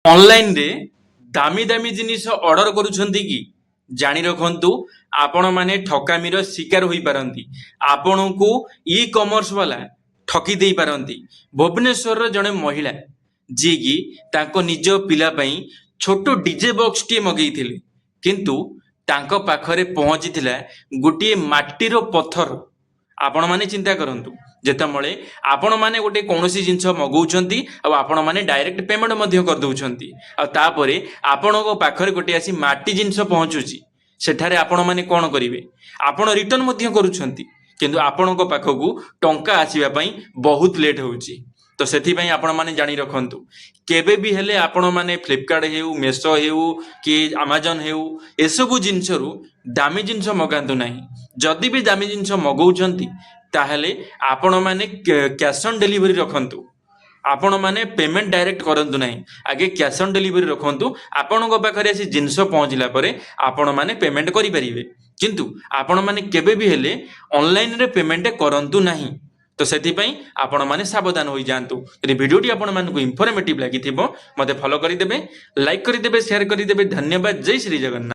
Online रे दामी दामी जिनिस ऑर्डर करूछंती कि जानी रखंतु आपण माने ठकामीर शिकार होई पारंती। आपणको ई कॉमर्स वाला ठकी देई पारंती। भुवनेश्वर जड़े महिला जी की तांको निज पिला पई छोटो डीजे बॉक्स टी मगैथिले किंतु तांको पाखरे पहुंचीथिला गोटे माटीर पत्थर। आपण माने चिंता करंतु जेतमळे आपण माने गोटे कोनोसी जिंस मगौछंती आ आपण माने डायरेक्ट पेमेंट मध्य कर दउछंती आ तापरे आपणको पाखरे गोटे आसी माटी जिंस पहुंचुची सेठारे आपण माने कोन करिवे आपण रिटर्न मध्य करूछंती किंतु आपणको पाखकू टंका आसीबा पई बहुत लेट होउची। तो सेथि पई आपण माने जानि रखंतु केबे भी हेले आपण माने फ्लिपकार्ट हेउ मेसो हेउ कि अमेजन हेउ एसबु जिंसरु दामी जिंस मगांतु नाही। जदि भी दामी जिंस मगौछंती ताहेले आपण माने कैश ऑन डिलीवरी रखंतु। आपण माने पेमेंट डायरेक्ट करंतु नाही आगे कैश ऑन डिलीवरी रखंतु। आपणको पाखरे आसी जिंस पहुंचला परे आपण माने पेमेंट करि परिबे किंतु आपण माने केबे भी हेले ऑनलाइन रे पेमेंट करंतु नाही। तो सेथि पई आपण माने सावधान होई जांतु। यदि वीडियोटी आपण मानकु इन्फॉर्मेटिव लागि थिबो मते फॉलो करि देबे, लाइक करि देबे, शेयर करि देबे। धन्यवाद। जय श्री जगन्नाथ।